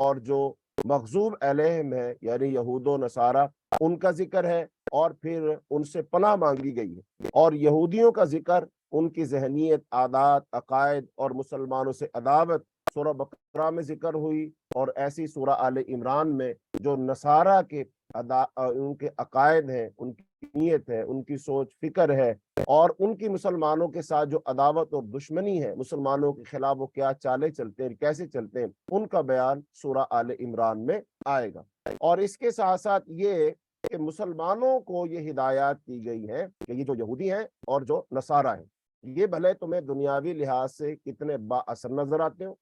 اور جو مغضوب علیہم ہے یعنی یہود و نصارہ ان کا ذکر ہے، اور پھر ان سے پناہ مانگی گئی ہے، اور یہودیوں کا ذکر، ان کی ذہنیت، عادات، عقائد اور مسلمانوں سے عداوت سورہ بقرہ میں ذکر ہوئی، اور ایسی سورہ آل عمران میں جو نصارہ کے ان کے عقائد ہیں، ان کی نیت ہے، ان کی سوچ فکر ہے، اور ان کی مسلمانوں کے ساتھ جو عداوت اور دشمنی ہے، مسلمانوں کے خلاف وہ کیا چالیں چلتے ہیں، کیسے چلتے ہیں، ان کا بیان سورہ آل عمران میں آئے گا۔ اور اس کے ساتھ ساتھ یہ کہ مسلمانوں کو یہ ہدایات کی گئی ہے کہ یہ جو یہودی ہیں اور جو نصارہ ہیں، یہ بھلے تمہیں دنیاوی لحاظ سے کتنے با اثر نظر آتے ہوں،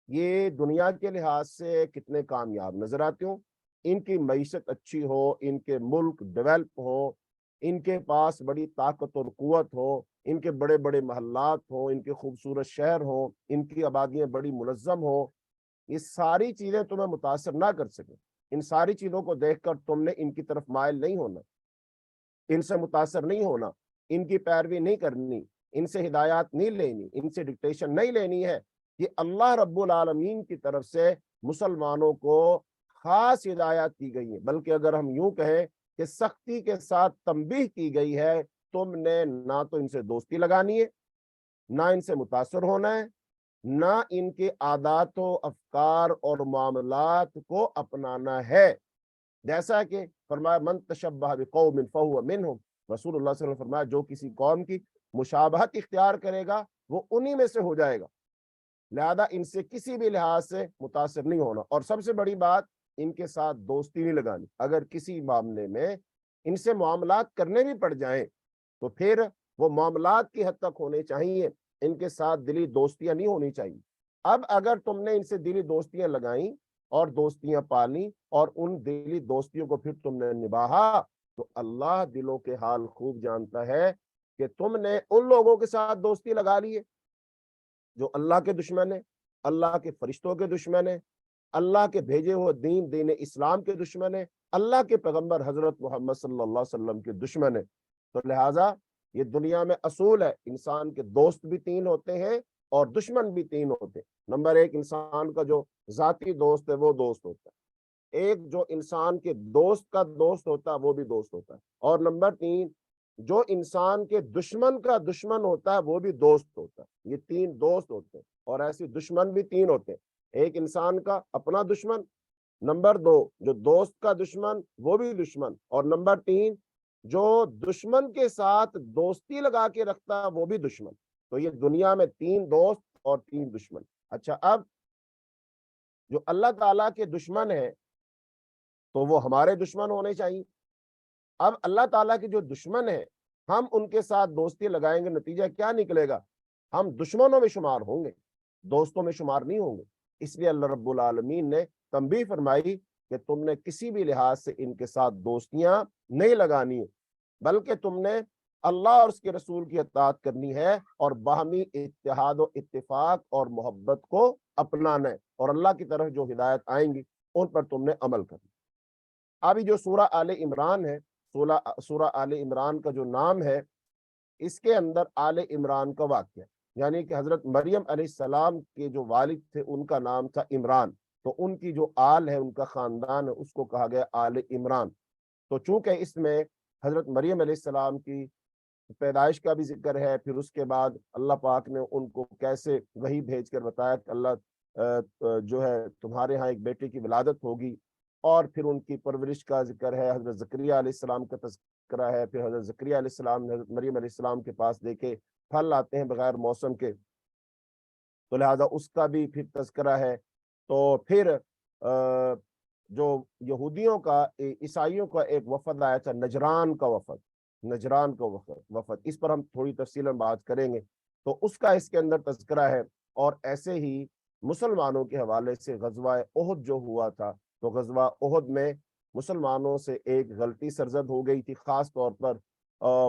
یہ دنیا کے لحاظ سے کتنے کامیاب نظر آتے ہوں، ان کی معیشت اچھی ہو، ان کے ملک ڈیولپ ہو، ان کے پاس بڑی طاقت اور قوت ہو، ان کے بڑے بڑے محلات ہوں، ان کے خوبصورت شہر ہوں، ان کی آبادیاں بڑی منظم ہوں، یہ ساری چیزیں تمہیں متاثر نہ کر سکیں۔ ان ساری چیزوں کو دیکھ کر تم نے ان کی طرف مائل نہیں ہونا، ان سے متاثر نہیں ہونا، ان کی پیروی نہیں کرنی، ان سے ہدایات نہیں لینی، ان سے ڈکٹیشن نہیں لینی ہے۔ یہ اللہ رب العالمین کی طرف سے مسلمانوں کو خاص ہدایات کی گئی ہیں، بلکہ اگر ہم یوں کہیں کہ سختی کے ساتھ تنبیہ کی گئی ہے، تم نے نہ تو ان سے دوستی لگانی ہے، نہ ان سے متاثر ہونا ہے، نہ ان کے عادات و افکار اور معاملات کو اپنانا ہے۔ جیسا کہ فرمایا من تشبہ بقوم فہو منہم، رسول اللہ صلی اللہ علیہ وسلم فرمایا جو کسی قوم کی مشابہت اختیار کرے گا وہ انہی میں سے ہو جائے گا، لہذا ان سے کسی بھی لحاظ سے متاثر نہیں ہونا، اور سب سے بڑی بات ان کے ساتھ دوستی نہیں لگانی۔ اگر کسی معاملے میں ان سے معاملات کرنے بھی پڑ جائیں تو پھر وہ معاملات کی حد تک ہونے چاہیے، ان کے ساتھ دلی دوستیاں نہیں ہونی چاہیے۔ اب اگر تم نے ان سے دلی دوستیاں لگائیں اور دوستیاں پالی اور ان دلی دوستیوں کو پھر تم نے نبھایا، تو اللہ دلوں کے حال خوب جانتا ہے کہ تم نے ان لوگوں کے ساتھ دوستی لگا لی ہے جو اللہ کے دشمن ہیں، اللہ کے فرشتوں کے دشمن ہیں، اللہ کے بھیجے ہوئے دین اسلام کے دشمن ہیں، اللہ کے پیغمبر حضرت محمد صلی اللہ علیہ وسلم کے دشمن ہیں۔ تو لہٰذا یہ دنیا میں اصول ہے، انسان کے دوست بھی تین ہوتے ہیں اور دشمن بھی تین ہوتے ہیں۔ نمبر ایک، انسان کا جو ذاتی دوست ہے وہ دوست ہوتا ہے، ایک جو انسان کے دوست کا دوست ہوتا ہے وہ بھی دوست ہوتا ہے، اور نمبر تین، جو انسان کے دشمن کا دشمن ہوتا ہے وہ بھی دوست ہوتا ہے۔ یہ تین دوست ہوتے ہیں، اور ایسے دشمن بھی تین ہوتے ہیں، ایک انسان کا اپنا دشمن، نمبر دو جو دوست کا دشمن وہ بھی دشمن، اور نمبر تین جو دشمن کے ساتھ دوستی لگا کے رکھتا ہے وہ بھی دشمن۔ تو یہ دنیا میں تین دوست اور تین دشمن۔ اچھا، اب جو اللہ تعالیٰ کے دشمن ہیں تو وہ ہمارے دشمن ہونے چاہیے۔ اب اللہ تعالیٰ کے جو دشمن ہیں ہم ان کے ساتھ دوستی لگائیں گے، نتیجہ کیا نکلے گا؟ ہم دشمنوں میں شمار ہوں گے، دوستوں میں شمار نہیں ہوں گے۔ اس لیے اللہ رب العالمین نے تنبیہ فرمائی کہ تم نے کسی بھی لحاظ سے ان کے ساتھ دوستیاں نہیں لگانی ہے، بلکہ تم نے اللہ اور اس کے رسول کی اطاعت کرنی ہے اور باہمی اتحاد و اتفاق اور محبت کو اپنانا ہے، اور اللہ کی طرف جو ہدایت آئیں گی ان پر تم نے عمل کرنا۔ ابھی جو سورہ آل عمران ہے، سورہ آل عمران کا جو نام ہے، اس کے اندر آل عمران کا واقعہ، یعنی کہ حضرت مریم علیہ السلام کے جو والد تھے ان کا نام تھا عمران، تو ان کی جو آل ہے، ان کا خاندان ہے، اس کو کہا گیا آل عمران۔ تو چونکہ اس میں حضرت مریم علیہ السلام کی پیدائش کا بھی ذکر ہے، پھر اس کے بعد اللہ پاک نے ان کو کیسے وحی بھیج کر بتایا کہ اللہ جو ہے تمہارے ہاں ایک بیٹے کی ولادت ہوگی، اور پھر ان کی پرورش کا ذکر ہے، حضرت زکریا علیہ السلام کا تذکرہ ہے، پھر حضرت زکریا علیہ السلام نے حضرت مریم علیہ السلام کے پاس دیکھے پھل آتے ہیں بغیر موسم کے، تو لہذا اس کا بھی پھر تذکرہ ہے۔ تو پھر جو یہودیوں کا، عیسائیوں کا ایک وفد آیا تھا، نجران کا وفد، نجران کا وفد، اس پر ہم تھوڑی تفصیل بات کریں گے، تو اس کا اس کے اندر تذکرہ ہے۔ اور ایسے ہی مسلمانوں کے حوالے سے غزوہ احد جو ہوا تھا، تو غزوہ احد میں مسلمانوں سے ایک غلطی سرزد ہو گئی تھی، خاص طور پر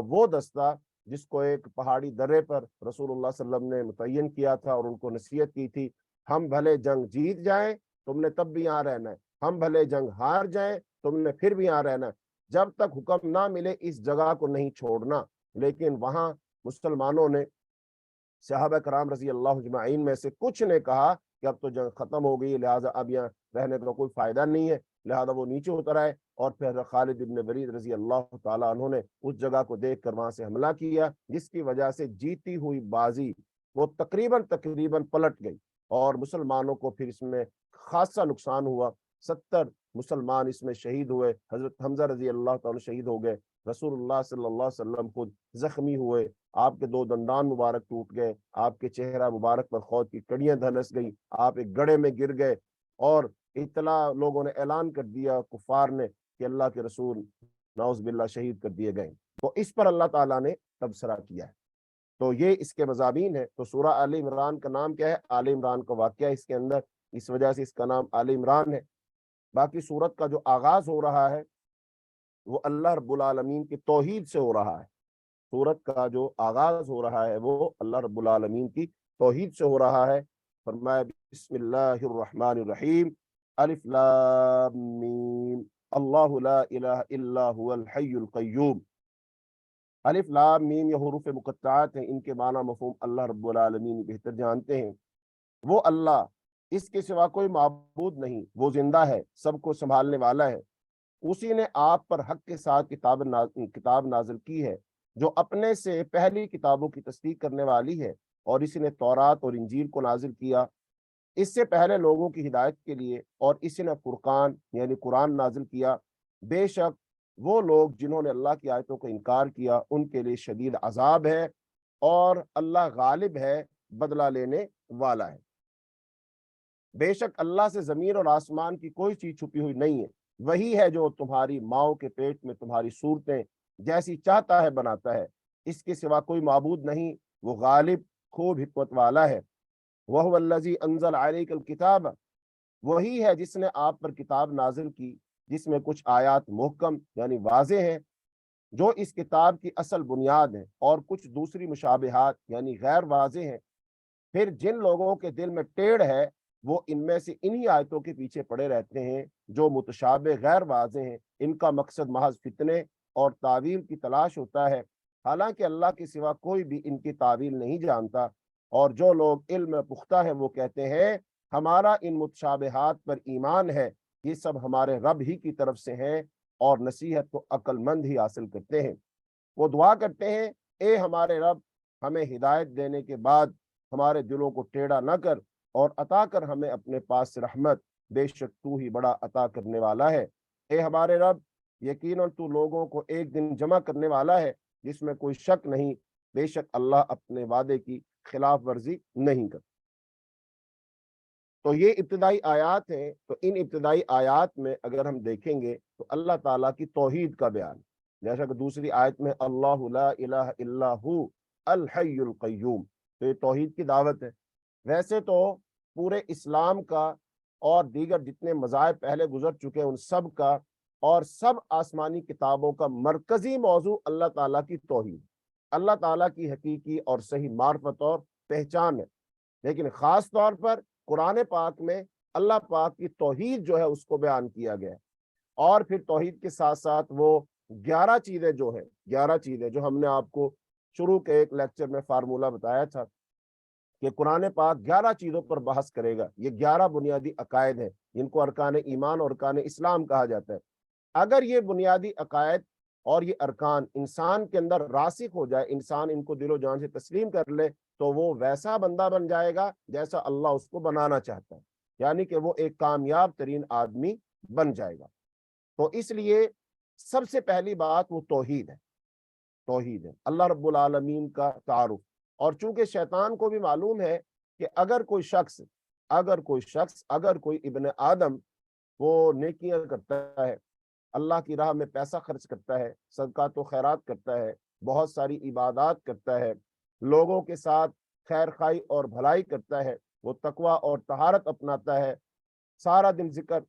وہ دستہ جس کو ایک پہاڑی درے پر رسول اللہ صلی اللہ علیہ وسلم نے متعین کیا تھا اور ان کو نصیحت کی تھی، ہم بھلے جنگ جیت جائیں تم نے تب بھی یہاں رہنا ہے، ہم بھلے جنگ ہار جائیں تم نے پھر بھی یہاں رہنا ہے، جب تک حکم نہ ملے اس جگہ کو نہیں چھوڑنا۔ لیکن وہاں مسلمانوں نے، صحابہ کرام رضی اللہ اجمعین میں سے کچھ نے کہا کہ اب تو جنگ ختم ہو گئی، لہٰذا اب یہاں رہنے کا کوئی فائدہ نہیں ہے، لہذا وہ نیچے اتر آئے اور پھر خالد ابن ولید رضی اللہ تعالیٰ عنہ نے اس جگہ کو دیکھ کر وہاں سے حملہ کیا، جس کی وجہ سے جیتی ہوئی بازی وہ تقریباً پلٹ گئی اور مسلمانوں کو پھر اس میں خاصا نقصان ہوا۔ 70 مسلمان اس میں شہید ہوئے، حضرت حمزہ رضی اللہ تعالیٰ شہید ہو گئے، رسول اللہ صلی اللہ علیہ وسلم خود زخمی ہوئے، آپ کے 2 دندان مبارک ٹوٹ گئے، آپ کے چہرہ مبارک پر خود کی کڑیاں دھنس گئی، آپ ایک گڑھے میں گر گئے، اور اطلاع لوگوں نے اعلان کر دیا کفار نے کہ اللہ کے رسول نعوذ باللہ شہید کر دیے گئے۔ تو اس پر اللہ تعالیٰ نے تبصرہ کیا ہے۔ تو یہ اس کے مضامین ہے۔ تو سورہ آل عمران کا نام کیا ہے؟ آل عمران کا واقعہ اس کے اندر، اس وجہ سے اس کا نام آل عمران ہے۔ باقی سورت کا جو آغاز ہو رہا ہے وہ اللہ رب العالمین کی توحید سے ہو رہا ہے۔ سورت کا جو آغاز ہو رہا ہے وہ اللہ رب العالمین کی توحید سے ہو رہا ہے۔ فرمایا بسم اللہ الرحمن الرحیم، الف لام میم، اللہ لا الہ الا هو الحی القیوم۔ الف لام میم یہ حروف مقطعات ہیں، ان کے معنی مفہوم اللہ رب العالمین بہتر جانتے ہیں۔ وہ اللہ، اس کے سوا کوئی معبود نہیں، وہ زندہ ہے، سب کو سنبھالنے والا ہے۔ اسی نے آپ پر حق کے ساتھ کتاب نازل کی ہے جو اپنے سے پہلی کتابوں کی تصدیق کرنے والی ہے، اور اسی نے تورات اور انجیل کو نازل کیا اس سے پہلے لوگوں کی ہدایت کے لیے، اور اسی نے فرقان یعنی قرآن نازل کیا۔ بے شک وہ لوگ جنہوں نے اللہ کی آیتوں کا انکار کیا ان کے لیے شدید عذاب ہے، اور اللہ غالب ہے، بدلہ لینے والا ہے۔ بے شک اللہ سے زمین اور آسمان کی کوئی چیز چھپی ہوئی نہیں ہے، وہی ہے جو تمہاری ماؤں کے پیٹ میں تمہاری صورتیں جیسی چاہتا ہے بناتا ہے، اس کے سوا کوئی معبود نہیں، وہ غالب خوب حکمت والا ہے۔ وَهُوَ الَّذِي أَنزَلَ عَلَيْكَ الْكِتَابَ، وہی ہے جس نے آپ پر کتاب نازل کی جس میں کچھ آیات محکم یعنی واضح ہیں جو اس کتاب کی اصل بنیاد ہے، اور کچھ دوسری مشابہات یعنی غیر واضح ہیں۔ پھر جن لوگوں کے دل میں ٹیڑھ ہے وہ ان میں سے انہی آیتوں کے پیچھے پڑے رہتے ہیں جو متشابہ غیر واضح ہیں، ان کا مقصد محض فتنے اور تعویل کی تلاش ہوتا ہے، حالانکہ اللہ کے سوا کوئی بھی ان کی تعویل نہیں جانتا۔ اور جو لوگ علم میں پختہ ہیں وہ کہتے ہیں ہمارا ان متشابہات پر ایمان ہے، یہ سب ہمارے رب ہی کی طرف سے ہیں، اور نصیحت تو عقل مند ہی حاصل کرتے ہیں۔ وہ دعا کرتے ہیں اے ہمارے رب، ہمیں ہدایت دینے کے بعد ہمارے دلوں کو ٹیڑھا نہ کر، اور عطا کر ہمیں اپنے پاس سے رحمت، بے شک تو ہی بڑا عطا کرنے والا ہے۔ اے ہمارے رب، یقیناً تو لوگوں کو ایک دن جمع کرنے والا ہے جس میں کوئی شک نہیں، بے شک اللہ اپنے وعدے کی خلاف ورزی نہیں کرتا۔ تو یہ ابتدائی آیات ہیں۔ تو ان ابتدائی آیات میں اگر ہم دیکھیں گے تو اللہ تعالیٰ کی توحید کا بیان، جیسا کہ دوسری آیت میں اللہ لا الہ الا ہو الحی القیوم، تو یہ توحید کی دعوت ہے۔ ویسے تو پورے اسلام کا اور دیگر جتنے مذاہب پہلے گزر چکے ہیں ان سب کا اور سب آسمانی کتابوں کا مرکزی موضوع اللہ تعالیٰ کی توحید، اللہ تعالیٰ کی حقیقی اور صحیح معرفت اور پہچان ہے۔ لیکن خاص طور پر قرآن پاک میں اللہ پاک کی توحید جو ہے اس کو بیان کیا گیا ہے، اور پھر توحید کے ساتھ ساتھ وہ 11 چیزیں جو ہم نے آپ کو شروع کے ایک لیکچر میں فارمولہ بتایا تھا کہ قرآن پاک 11 چیزوں پر بحث کرے گا۔ یہ 11 بنیادی عقائد ہیں جن کو ارکان ایمان اور ارکان اسلام کہا جاتا ہے۔ اگر یہ بنیادی عقائد اور یہ ارکان انسان کے اندر راسخ ہو جائے، انسان ان کو دل و جان سے تسلیم کر لے، تو وہ ویسا بندہ بن جائے گا جیسا اللہ اس کو بنانا چاہتا ہے، یعنی کہ وہ ایک کامیاب ترین آدمی بن جائے گا۔ تو اس لیے سب سے پہلی بات وہ توحید ہے، اللہ رب العالمین کا تعارف۔ اور چونکہ شیطان کو بھی معلوم ہے کہ اگر کوئی شخص اگر کوئی ابن آدم وہ نیکیاں کرتا ہے، اللہ کی راہ میں پیسہ خرچ کرتا ہے، صدقات و خیرات کرتا ہے، بہت ساری عبادات کرتا ہے، لوگوں کے ساتھ خیر خائی اور بھلائی کرتا ہے، وہ تقوی اور طہارت اپناتا ہے، سارا دن ذکر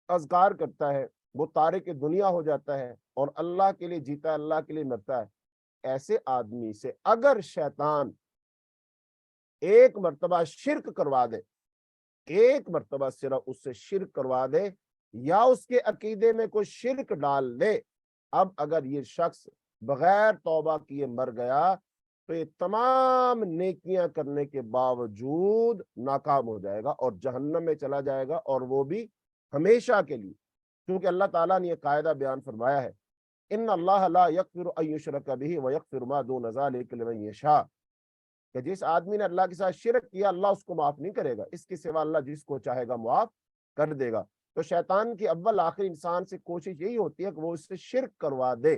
اذکار کرتا ہے، وہ تارک دنیا ہو جاتا ہے اور اللہ کے لیے جیتا ہے، اللہ کے لیے مرتا ہے۔ ایسے آدمی سے اگر شیطان ایک مرتبہ شرک کروا دے، ایک مرتبہ صرف اس سے شرک کروا دے یا اس کے عقیدے میں کوئی شرک ڈال دے، اب اگر یہ شخص بغیر توبہ کیے مر گیا تو یہ تمام نیکیاں کرنے کے باوجود ناکام ہو جائے گا اور جہنم میں چلا جائے گا، اور وہ بھی ہمیشہ کے لیے، کیونکہ اللہ تعالیٰ نے یہ قاعدہ بیان فرمایا ہے، ان اللہ لا یغفر ان یشرک بہ ویغفر ما دون ذلک لمن یشاء، کہ جس آدمی نے اللہ کے ساتھ شرک کیا اللہ اس کو معاف نہیں کرے گا، اس کے سوا اللہ جس کو چاہے گا معاف کر دے گا۔ تو شیطان کی اول آخر انسان سے کوشش یہی ہوتی ہے کہ وہ اس سے شرک کروا دے۔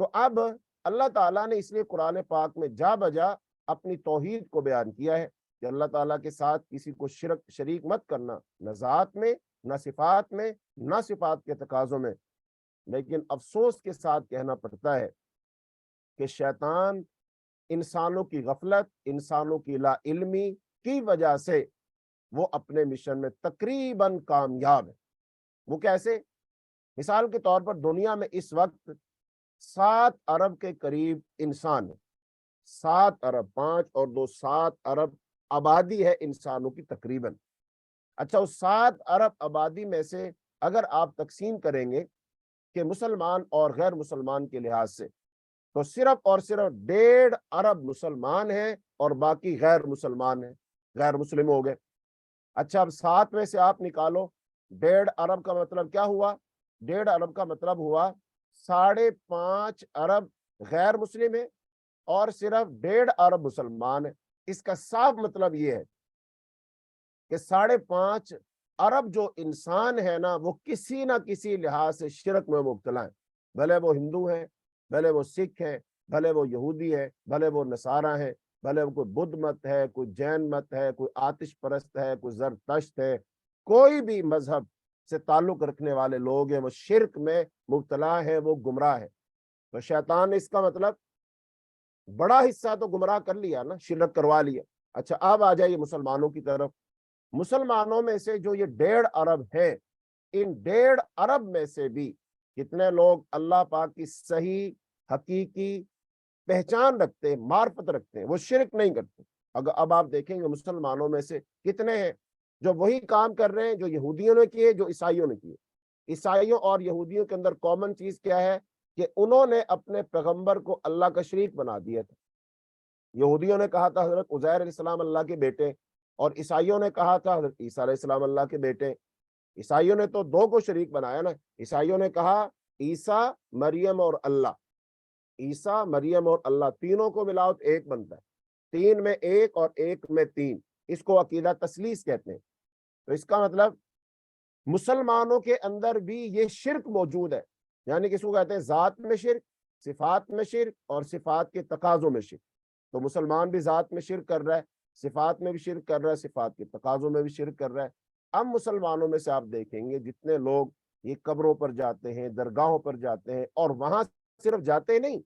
تو اب اللہ تعالیٰ نے اس لیے قرآن پاک میں جا بجا اپنی توحید کو بیان کیا ہے کہ اللہ تعالیٰ کے ساتھ کسی کو شریک مت کرنا، نہ ذات میں، نہ صفات میں، نہ صفات کے تقاضوں میں۔ لیکن افسوس کے ساتھ کہنا پڑتا ہے کہ شیطان انسانوں کی غفلت، انسانوں کی لا علمی کی وجہ سے وہ اپنے مشن میں تقریباً کامیاب ہے۔ وہ کیسے؟ مثال کے طور پر دنیا میں اس وقت 7 ارب کے قریب انسان ہے، 7 ارب، 5 اور 2 7 ارب آبادی ہے انسانوں کی تقریباً۔ اچھا، اس 7 ارب آبادی میں سے اگر آپ تقسیم کریں گے کہ مسلمان اور غیر مسلمان کے لحاظ سے، تو صرف اور صرف 1.5 ارب مسلمان ہیں اور باقی غیر مسلمان ہیں، غیر مسلم ہو گئے۔ اچھا، اب 7 میں سے آپ نکالو، 1.5 ارب کا مطلب کیا ہوا؟ 1.5 ارب کا مطلب ہوا 5.5 ارب غیر مسلم ہے اور صرف 1.5 ارب مسلمان ہے۔ اس کا صاف مطلب یہ ہے کہ 5.5 ارب جو انسان ہے نا، وہ کسی نہ کسی لحاظ سے شرک میں مبتلا ہیں، بھلے وہ ہندو ہیں، بھلے وہ سکھ ہیں، بھلے وہ یہودی ہے، بھلے وہ نصارہ ہیں، بھلے وہ کوئی بدھ مت ہے، کوئی جین مت ہے، کوئی آتش پرست ہے، کوئی زرتشت ہے، کوئی بھی مذہب سے تعلق رکھنے والے لوگ ہیں، وہ شرک میں مبتلا ہیں، وہ گمراہ ہیں۔ تو شیطان نے اس کا مطلب بڑا حصہ تو گمراہ کر لیا نا، شرک کروا لیا۔ اچھا، اب آ جائیے مسلمانوں کی طرف۔ مسلمانوں میں سے جو یہ 1.5 ارب ہے، ان 1.5 ارب میں سے بھی کتنے لوگ اللہ پاک کی صحیح حقیقی پہچان رکھتے ہیں، معرفت رکھتے ہیں، وہ شرک نہیں کرتے؟ اگر اب آپ دیکھیں گے مسلمانوں میں سے کتنے ہیں جو وہی کام کر رہے ہیں جو یہودیوں نے کیے، جو عیسائیوں نے کیے۔ عیسائیوں اور یہودیوں کے اندر کامن چیز کیا ہے کہ انہوں نے اپنے پیغمبر کو اللہ کا شریک بنا دیا تھا۔ یہودیوں نے کہا تھا حضرت عزیر علیہ السلام اللہ کے بیٹے، اور عیسائیوں نے کہا تھا حضرت عیسیٰ علیہ السلام اللہ کے بیٹے۔ عیسائیوں نے تو 2 کو شریک بنایا نا، عیسائیوں نے کہا عیسیٰ، مریم اور اللہ، عیسیٰ، مریم اور اللہ تینوں کو ملاؤ تو ایک بنتا ہے، 3 میں 1 اور 1 میں 3، اس کو عقیدہ تثلیث کہتے ہیں۔ تو اس کا مطلب مسلمانوں کے اندر بھی یہ شرک موجود ہے، یعنی کس کو کہتے ہیں؟ ذات میں شرک، صفات میں شرک، اور صفات کے تقاضوں میں شرک۔ تو مسلمان بھی ذات میں شرک کر رہا ہے، صفات میں بھی شرک کر رہا ہے، صفات کے تقاضوں میں بھی شرک کر رہا ہے۔ اب مسلمانوں میں سے آپ دیکھیں گے جتنے لوگ یہ قبروں پر جاتے ہیں، درگاہوں پر جاتے ہیں، اور وہاں صرف جاتے نہیں،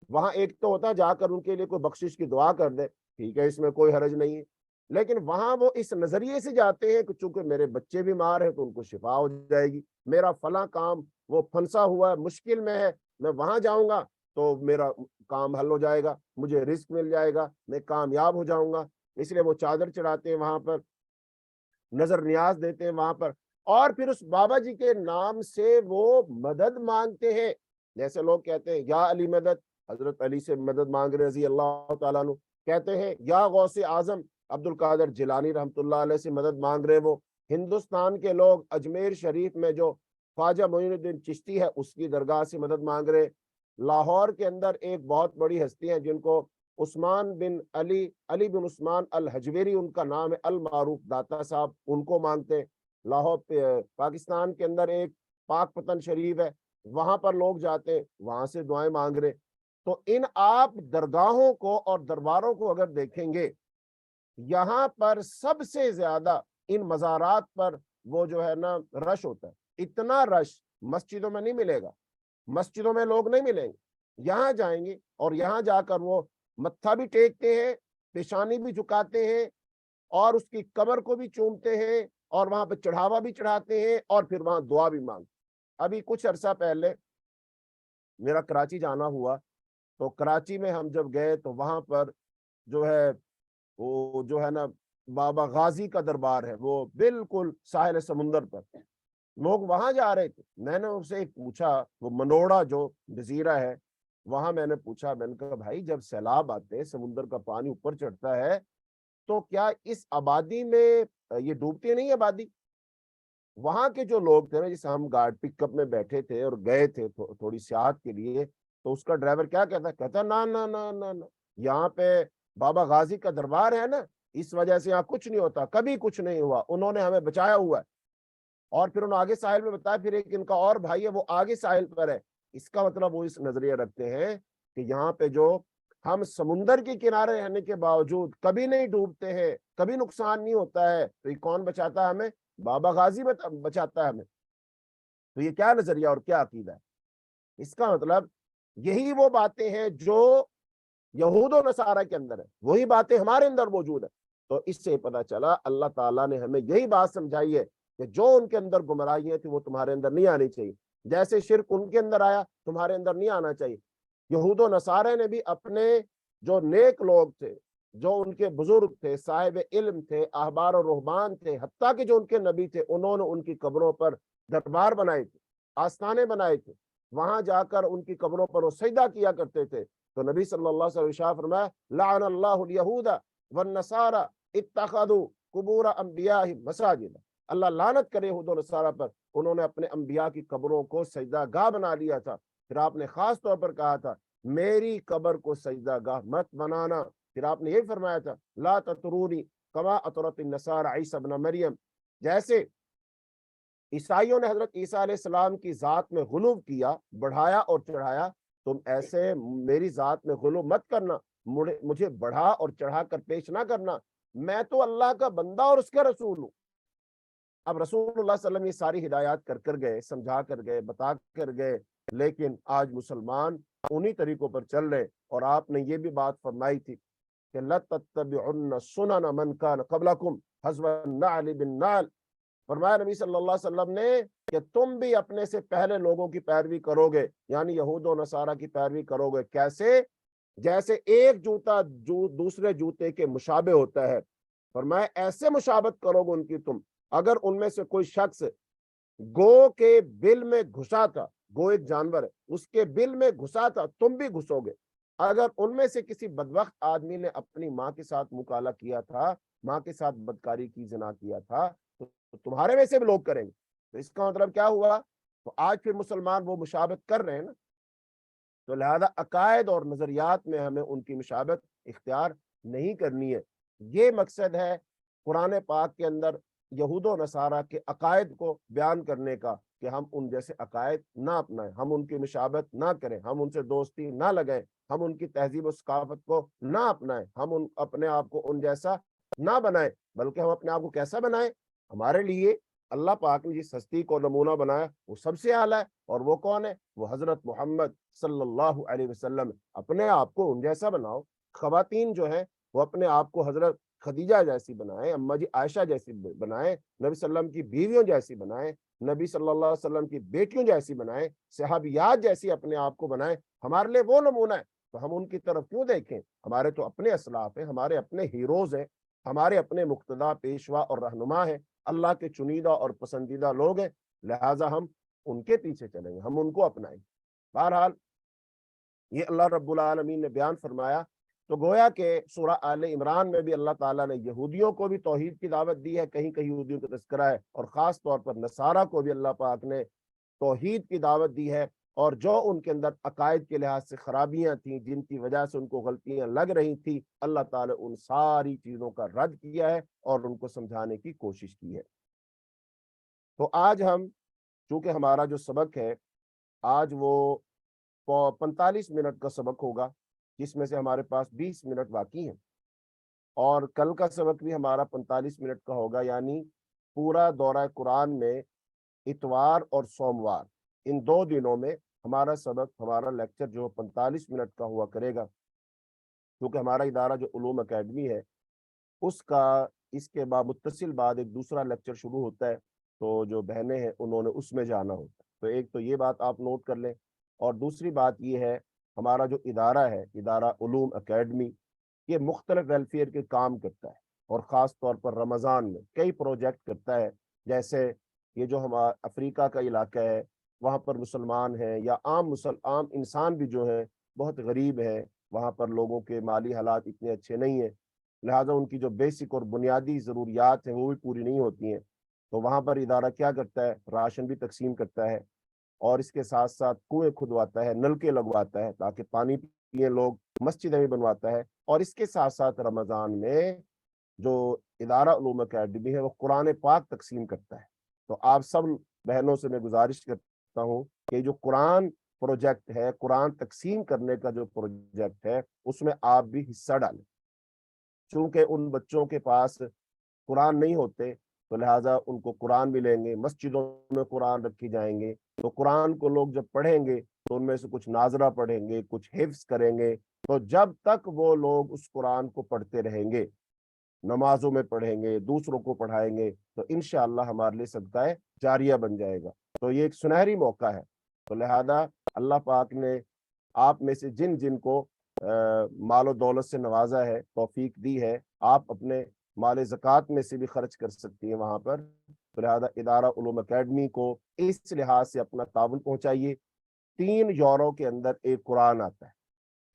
وہاں ایک تو ہوتا ہے جا کر ان کے لیے کوئی بخشش کی دعا کر دے، ٹھیک ہے، اس میں کوئی حرج نہیں ہے، لیکن وہاں وہ اس نظریے سے جاتے ہیں کہ چونکہ میرے بچے بیمار ہیں تو ان کو شفا ہو جائے گی، میرا فلاں کام وہ پھنسا ہوا ہے، مشکل میں ہے، میں وہاں جاؤں گا تو میرا کام حل ہو جائے گا، مجھے رزق مل جائے گا، میں کامیاب ہو جاؤں گا۔ اس لیے وہ چادر چڑھاتے ہیں وہاں پر، نظر نیاز دیتے ہیں وہاں پر، اور پھر اس بابا جی کے نام سے وہ مدد مانگتے ہیں۔ جیسے لوگ کہتے ہیں یا علی مدد، حضرت علی سے مدد مانگ رہے رضی اللہ تعالیٰ عنہ، کہتے ہیں یا غوث اعظم عبد القادر جیلانی رحمۃ اللہ علیہ سے مدد مانگ رہے، وہ ہندوستان کے لوگ اجمیر شریف میں جو خواجہ معین الدین چشتی ہے اس کی درگاہ سے مدد مانگ رہے، لاہور کے اندر ایک بہت بڑی ہستی ہیں جن کو عثمان بن علی بن عثمان الحجویری ان کا نام ہے، المعروف داتا صاحب، ان کو مانگتے ہیں۔ لاہور پاکستان کے اندر ایک پاک پتن شریف ہے، وہاں پر لوگ جاتے ہیں، وہاں سے دعائیں مانگ رہے۔ تو ان آپ درگاہوں کو اور درباروں کو اگر دیکھیں گے، یہاں پر سب سے زیادہ ان مزارات پر وہ جو ہے نا رش ہوتا ہے، اتنا رش مسجدوں میں نہیں ملے گا، مسجدوں میں لوگ نہیں ملیں گے، یہاں جائیں گے اور یہاں جا کر وہ متھا بھی ٹیکتے ہیں، پیشانی بھی جھکاتے ہیں، اور اس کی قبر کو بھی چومتے ہیں، اور وہاں پہ چڑھاوا بھی چڑھاتے ہیں، اور پھر وہاں دعا بھی مانگتے۔ ابھی کچھ عرصہ پہلے میرا کراچی جانا ہوا، تو کراچی میں ہم جب گئے تو وہاں پر جو ہے وہ جو ہے نا بابا غازی کا دربار ہے، وہ بالکل ساحل سمندر پر، لوگ وہاں جا رہے تھے۔ میں نے ان سے ایک پوچھا، وہ منوڑا جو جزیرہ ہے، وہاں میں نے پوچھا، میں نے کہا بھائی جب سیلاب آتے ہیں، سمندر کا پانی اوپر چڑھتا ہے، تو کیا اس آبادی میں یہ ڈوبتی نہیں آبادی؟ وہاں کے جو لوگ تھے نا، جسے ہم گاڑی پک اپ میں بیٹھے تھے اور گئے تھے تھوڑی سیاحت کے لیے، تو اس کا ڈرائیور کیا کہتا نا نا نا نا نا، یہاں پہ بابا غازی کا دربار ہے نا، اس وجہ سے یہاں کچھ نہیں ہوتا، کبھی کچھ نہیں ہوا، انہوں نے ہمیں بچایا ہوا ہے۔ اور پھر انہوں آگے ساحل میں بتایا، پھر ایک ان کا اور بھائی ہے وہ آگے ساحل پر ہے۔ اس کا مطلب وہ اس نظریہ رکھتے ہیں کہ یہاں پہ جو ہم سمندر کے کنارے رہنے کے باوجود کبھی نہیں ڈوبتے ہیں، کبھی نقصان نہیں ہوتا ہے، تو یہ کون بچاتا ہے ہمیں؟ بابا غازی بچاتا ہے ہمیں۔ تو یہ کیا نظریہ اور کیا عقیدہ ہے؟ اس کا مطلب یہی وہ باتیں ہیں جو یہود و نصارہ کے اندر ہے، وہی باتیں ہمارے اندر موجود ہے۔ تو اس سے پتہ چلا اللہ تعالیٰ نے ہمیں یہی بات سمجھائی ہے کہ جو ان کے اندر گمراہیاں تھی وہ تمہارے اندر نہیں آنی چاہیے، جیسے شرک ان کے اندر آیا تمہارے اندر نہیں آنا چاہیے۔ یہود و نصارہ نے بھی اپنے جو نیک لوگ تھے، جو ان کے بزرگ تھے، صاحب علم تھے، احبار و رہبان تھے، حتیٰ کہ جو ان کے نبی تھے، انہوں نے ان کی قبروں پر دربار بنائے تھے، آستانے بنائے تھے، وہاں جا کر ان کی قبروں پر وہ سجدہ کیا کرتے تھے۔ تو نبی صلی اللہ علیہ وسلم فرمایا لعن اللہ الیہود والنصارى اتخذوا قبور انبیائہم مساجد، اللہ لعنت کرے یہود و نصارہ پر، انہوں نے اپنے انبیاء کی قبروں کو سجدہ گاہ بنا لیا تھا۔ پھر آپ نے خاص طور پر کہا تھا میری قبر کو سجدہ گاہ مت بنانا۔ پھر آپ نے یہ فرمایا تھا لا تطرونی کما اطرت النصارى عیسی ابن مریم، جیسے عیسائیوں نے حضرت عیسیٰ علیہ السلام کی ذات میں غلو کیا، بڑھایا اور چڑھایا، تم ایسے میری ذات میں غلو مت کرنا، مجھے بڑھا اور چڑھا کر پیش نہ کرنا، میں تو اللہ کا بندہ اور اس کا رسول ہوں۔ اب رسول اللہ صلی اللہ علیہ وسلم یہ ساری ہدایات کر گئے، سمجھا کر گئے، بتا کر گئے، لیکن آج مسلمان انہی طریقوں پر چل رہے۔ اور آپ نے یہ بھی بات فرمائی تھی کہ لَتَتَّبِعُنَّ سُنَنَ مَنْ كَانَ قَبْلَكُمْ حَذْوَ النَّعْلِ بِالنَّعْلِ، فرمایا نبی صلی اللہ علیہ وسلم نے کہ تم بھی اپنے سے پہلے لوگوں کی پیروی کرو گے، یعنی یہود و نصارہ کی پیروی کرو گے۔ کیسے؟ جیسے ایک جوتا دوسرے جوتے کے مشابہ ہوتا ہے، فرمایا ایسے مشابہت کرو گے ان کی تم۔ اگر ان میں سے کوئی شخص گو کے بل میں گھسا تھا، گو ایک جانور ہے، اس کے بل میں گھسا تھا، تم بھی گھسو گے۔ اگر ان میں سے کسی بدبخت آدمی نے اپنی ماں کے ساتھ مکالہ کیا تھا، ماں کے ساتھ بدکاری کی، زنا کیا تھا، تو تمہارے میں سے بھی لوگ کریں گے۔ تو اس کا مطلب کیا ہوا؟ تو آج پھر مسلمان وہ مشابہت کر رہے ہیں نا، تو لہذا عقائد اور نظریات میں ہمیں ان کی مشابہت اختیار نہیں کرنی ہے۔ یہ مقصد ہے قرآن پاک کے اندر یہود و نصارہ کے عقائد کو بیان کرنے کا، کہ ہم ان جیسے عقائد نہ اپنائیں، ہم ان کی مشابہت نہ کریں، ہم ان سے دوستی نہ لگائیں، ہم ان کی تہذیب و ثقافت کو نہ اپنائیں، ہم اپنے آپ کو ان جیسا نہ بنائیں، بلکہ ہم اپنے آپ کو کیسا بنائیں؟ ہمارے لیے اللہ پاک نے جس ہستی کو نمونہ بنایا وہ سب سے اعلیٰ ہے، اور وہ کون ہے؟ وہ حضرت محمد صلی اللہ علیہ وسلم۔ اپنے آپ کو ان جیسا بناؤ۔ خواتین جو ہیں وہ اپنے آپ کو حضرت خدیجہ جیسی بنائیں، اما جی عائشہ جیسی بنائیں، نبی صلی اللہ علیہ وسلم کی بیویوں جیسی بنائیں، نبی صلی اللہ علیہ وسلم کی بیٹیوں جیسی بنائیں، صحابیات جیسی اپنے آپ کو بنائیں۔ ہمارے لیے وہ نمونہ ہے، تو ہم ان کی طرف کیوں دیکھیں؟ ہمارے تو اپنے اسلاف ہیں، ہمارے اپنے ہیروز ہیں، ہمارے اپنے مقتدی پیشوا اور رہنما ہیں، اللہ کے چنیدہ اور پسندیدہ لوگ ہیں، لہٰذا ہم ان کے پیچھے چلیں گے، ہم ان کو اپنائیں۔ بہرحال یہ اللہ رب العالمین نے بیان فرمایا۔ تو گویا کہ سورہ آل عمران میں بھی اللہ تعالیٰ نے یہودیوں کو بھی توحید کی دعوت دی ہے، کہیں کہیں یہودیوں کا تذکرہ ہے، اور خاص طور پر نصارہ کو بھی اللہ پاک نے توحید کی دعوت دی ہے، اور جو ان کے اندر عقائد کے لحاظ سے خرابیاں تھیں، جن کی وجہ سے ان کو غلطیاں لگ رہی تھیں، اللہ تعالیٰ ان ساری چیزوں کا رد کیا ہے اور ان کو سمجھانے کی کوشش کی ہے۔ تو آج ہم، چونکہ ہمارا جو سبق ہے آج وہ 45 منٹ کا سبق ہوگا، جس میں سے ہمارے پاس 20 منٹ باقی ہیں، اور کل کا سبق بھی ہمارا 45 منٹ کا ہوگا، یعنی پورا دورہ قرآن میں اتوار اور سوموار ان 2 دنوں میں ہمارا سبق، ہمارا لیکچر جو 45 منٹ کا ہوا کرے گا، کیونکہ ہمارا ادارہ جو علوم اکیڈمی ہے اس کا اس کے بعد متصل بعد ایک دوسرا لیکچر شروع ہوتا ہے، تو جو بہنیں ہیں انہوں نے اس میں جانا ہوتا ہے۔ تو ایک تو یہ بات آپ نوٹ کر لیں، اور دوسری بات یہ ہے ہمارا جو ادارہ ہے، ادارہ علوم اکیڈمی، یہ مختلف ویلفیئر کے کام کرتا ہے، اور خاص طور پر رمضان میں کئی پروجیکٹ کرتا ہے، جیسے یہ جو ہمارا افریقہ کا علاقہ ہے وہاں پر مسلمان ہیں یا عام انسان بھی جو ہیں بہت غریب ہے، وہاں پر لوگوں کے مالی حالات اتنے اچھے نہیں ہیں، لہٰذا ان کی جو بیسک اور بنیادی ضروریات ہیں وہ بھی پوری نہیں ہوتی ہیں، تو وہاں پر ادارہ کیا کرتا ہے؟ راشن بھی تقسیم کرتا ہے، اور اس کے ساتھ ساتھ کنویں کھدواتا ہے، نلکے لگواتا ہے تاکہ پانی پیے لوگ، مسجدیں بھی بنواتا ہے، اور اس کے ساتھ ساتھ رمضان میں جو ادارہ علوم اکیڈمی ہے وہ قرآن پاک تقسیم کرتا ہے۔ تو آپ سب بہنوں سے میں گزارش کرتا ہوں کہ جو قرآن پروجیکٹ ہے، قرآن تقسیم کرنے کا جو پروجیکٹ ہے، اس میں آپ بھی حصہ ڈالیں، چونکہ ان بچوں کے پاس قرآن نہیں ہوتے تو لہٰذا ان کو قرآن ملیں گے، مسجدوں میں قرآن رکھی جائیں گے، تو قرآن کو لوگ جب پڑھیں گے تو ان میں سے کچھ ناظرہ پڑھیں گے، کچھ حفظ کریں گے، تو جب تک وہ لوگ اس قرآن کو پڑھتے رہیں گے، نمازوں میں پڑھیں گے، دوسروں کو پڑھائیں گے، تو انشاءاللہ ہمارے لیے صدقہ جاریہ بن جائے گا۔ تو یہ ایک سنہری موقع ہے، تو لہذا اللہ پاک نے آپ میں سے جن جن کو مال و دولت سے نوازا ہے، توفیق دی ہے، آپ اپنے مال زکوٰۃ میں سے بھی خرچ کر سکتی ہیں وہاں پر، تو لہذا ادارہ علوم اکیڈمی کو اس لحاظ سے اپنا تعاون پہنچائیے۔ 3 یورو کے اندر ایک قرآن آتا ہے،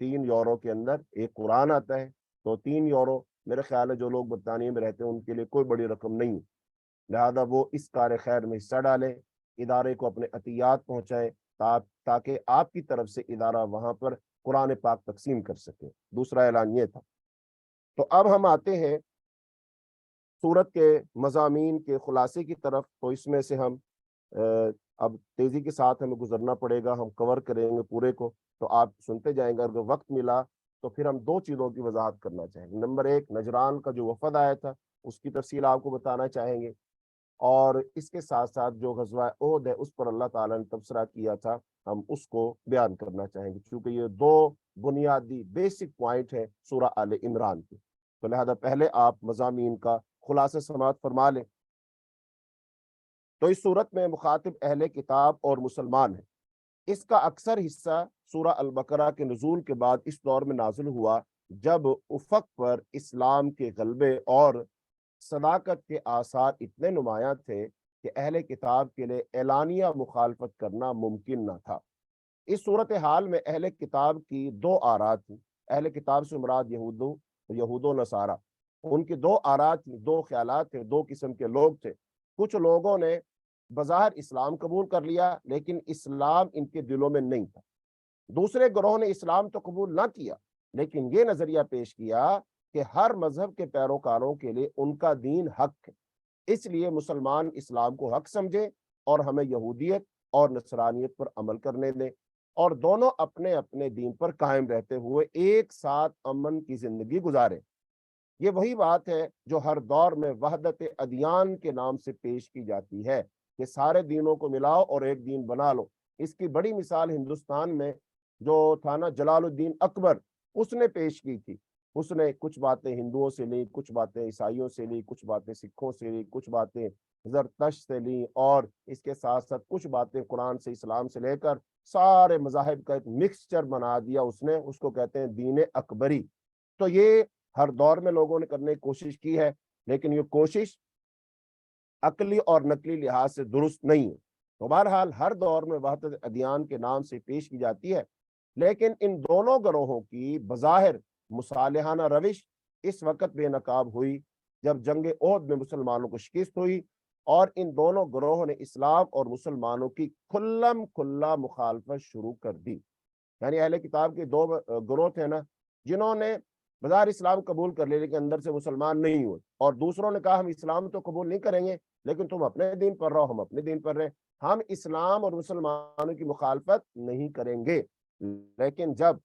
3 یورو کے اندر ایک قرآن آتا ہے، تو 3 یورو میرے خیال ہے جو لوگ برطانیہ میں رہتے ہیں ان کے لیے کوئی بڑی رقم نہیں ہے، لہذا وہ اس کار خیر میں حصہ ڈالیں، ادارے کو اپنے عطیات پہنچائیں تاکہ آپ کی طرف سے ادارہ وہاں پر قرآن پاک تقسیم کر سکے۔ دوسرا اعلان یہ تھا۔ تو اب ہم آتے ہیں سورت کے مضامین کے خلاصے کی طرف، تو اس میں سے ہم اب تیزی کے ساتھ ہمیں گزرنا پڑے گا، ہم کور کریں گے پورے کو، تو آپ سنتے جائیں گے، اگر وقت ملا تو پھر ہم 2 چیزوں کی وضاحت کرنا چاہیں گے۔ نمبر 1، نجران کا جو وفد آیا تھا اس کی تفصیل آپ کو بتانا چاہیں گے، اور اس کے ساتھ ساتھ جو غزوہ احد ہے اس پر اللہ تعالیٰ نے تبصرہ کیا تھا، ہم اس کو بیان کرنا چاہیں گے، کیونکہ یہ 2 بنیادی بیسک پوائنٹ ہے سورہ آل عمران کی، تو لہذا پہلے آپ مضامین کا خلاصہ سماعت فرما لیں۔ تو اس صورت میں مخاطب اہل کتاب اور مسلمان ہیں۔ اس کا اکثر حصہ سورہ البقرہ کے نزول کے بعد اس دور میں نازل ہوا جب افق پر اسلام کے غلبے اور صداقت کے آثار اتنے نمایاں تھے کہ اہل کتاب کے لیے اعلانیہ مخالفت کرنا ممکن نہ تھا۔ اس صورتحال میں اہل کتاب کی 2 آراء تھیں۔ اہل کتاب سے مراد یہود و نصارہ، ان کی 2 آراء تھیں، 2 خیالات تھے، 2 قسم کے لوگ تھے۔ کچھ لوگوں نے بظاہر اسلام قبول کر لیا لیکن اسلام ان کے دلوں میں نہیں تھا۔ دوسرے گروہ نے اسلام تو قبول نہ کیا لیکن یہ نظریہ پیش کیا کہ ہر مذہب کے پیروکاروں کے لیے ان کا دین حق ہے، اس لیے مسلمان اسلام کو حق سمجھے اور ہمیں یہودیت اور نصرانیت پر عمل کرنے دیں، اور دونوں اپنے اپنے دین پر قائم رہتے ہوئے ایک ساتھ امن کی زندگی گزاریں۔ یہ وہی بات ہے جو ہر دور میں وحدت ادیان کے نام سے پیش کی جاتی ہے کہ سارے دینوں کو ملاؤ اور ایک دین بنا لو۔ اس کی بڑی مثال ہندوستان میں جو تھا نا جلال الدین اکبر، اس نے پیش کی تھی۔ اس نے کچھ باتیں ہندوؤں سے لیں، کچھ باتیں عیسائیوں سے لیں، کچھ باتیں سکھوں سے لیں، کچھ باتیں زرتشت سے لیں، اور اس کے ساتھ ساتھ کچھ باتیں قرآن سے، اسلام سے لے کر سارے مذاہب کا ایک مکسچر بنا دیا اس نے، اس کو کہتے ہیں دین اکبری۔ تو یہ ہر دور میں لوگوں نے کرنے کی کوشش کی ہے لیکن یہ کوشش عقلی اور نقلی لحاظ سے درست نہیں ہے۔ تو بہرحال ہر دور میں وحدت ادیان کے نام سے پیش کی جاتی ہے، لیکن ان دونوں گروہوں کی بظاہر مصالحانہ روش اس وقت بے نقاب ہوئی جب جنگ احد میں مسلمانوں کو شکست ہوئی اور ان دونوں گروہوں نے اسلام اور مسلمانوں کی کھلم کھلا مخالفت شروع کر دی۔ یعنی اہل کتاب کے 2 گروہ تھے نا، جنہوں نے بظاہر اسلام قبول کر لیا لیکن اندر سے مسلمان نہیں ہوئے، اور دوسروں نے کہا ہم اسلام تو قبول نہیں کریں گے لیکن تم اپنے دین پر رہو، ہم اپنے دین پر رہیں، ہم اسلام اور مسلمانوں کی مخالفت نہیں کریں گے۔ لیکن جب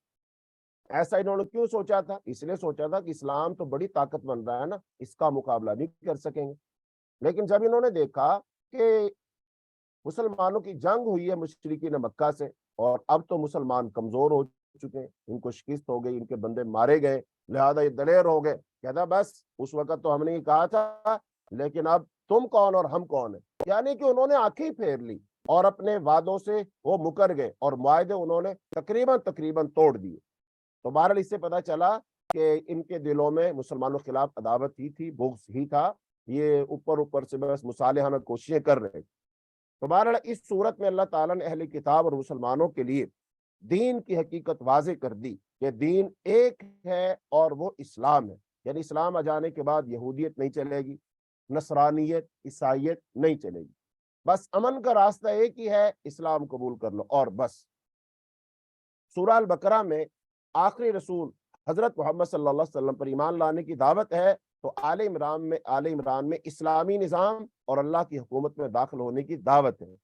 ایسا انہوں نے کیوں سوچا تھا؟ اس لیے سوچا تھا کہ اسلام تو بڑی طاقت بن رہا ہے نا، اس کا مقابلہ نہیں کر سکیں گے۔ لیکن جب انہوں نے دیکھا کہ مسلمانوں کی جنگ ہوئی ہے مشرکین مکہ سے، اور اب تو مسلمان کمزور ہو چکے ہیں، ان کو شکست ہو گئی، ان کے بندے مارے گئے، لہذا یہ دلیر ہو گئے، کہتا بس اس وقت تو ہم نے یہ کہا تھا لیکن اب تم کون اور ہم کون ہیں، یعنی کہ انہوں نے آنکھیں پھیر لی اور اپنے وعدوں سے وہ مکر گئے اور معاہدے انہوں نے تقریباً توڑ دیے۔ تو بہرحال اس سے پتہ چلا کہ ان کے دلوں میں مسلمانوں کے خلاف عداوت ہی تھی، بغض ہی تھا، یہ اوپر سے بس مصالحانہ کوششیں کر رہے۔ تو بہرحال اس صورت میں اللہ تعالیٰ نے اہل کتاب اور مسلمانوں کے لیے دین کی حقیقت واضح کر دی کہ دین ایک ہے اور وہ اسلام ہے، یعنی اسلام آ جانے کے بعد یہودیت نہیں چلے گی، نصرانیت، عیسائیت نہیں چلے گی، بس امن کا راستہ ایک ہی ہے، اسلام قبول کر لو اور بس۔ سورہ البقرہ میں آخری رسول حضرت محمد صلی اللہ علیہ وسلم پر ایمان لانے کی دعوت ہے، تو آل عمران میں اسلامی نظام اور اللہ کی حکومت میں داخل ہونے کی دعوت ہے۔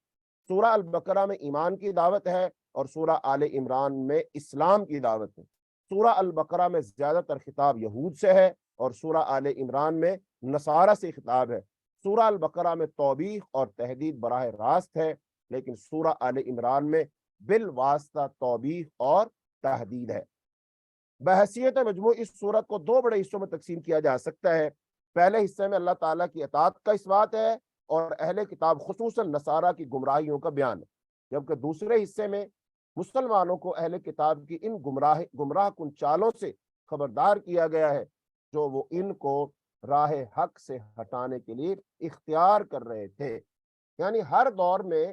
سورہ البقرہ میں ایمان کی دعوت ہے اور سورہ آل عمران میں اسلام کی دعوت ہے۔ سورہ البقرہ میں زیادہ تر خطاب یہود سے ہے اور سورہ آل عمران میں نصارہ سے خطاب ہے۔ سورہ البقرہ میں توبیخ اور تہدید براہ راست ہے، لیکن سورہ آل عمران میں بالواسطہ توبیخ اور تہدید ہے۔ بحیثیت مجموع اس صورت کو دو بڑے حصوں میں تقسیم کیا جا سکتا ہے۔ پہلے حصے میں اللہ تعالیٰ کی اطاعت کا اثبات ہے اور اہل کتاب خصوصاً نصارہ کی گمراہیوں کا بیان ہے، جبکہ دوسرے حصے میں مسلمانوں کو اہل کتاب کی ان گمراہ کن چالوں سے خبردار کیا گیا ہے جو وہ ان کو راہ حق سے ہٹانے کے لیے اختیار کر رہے تھے۔ یعنی ہر دور میں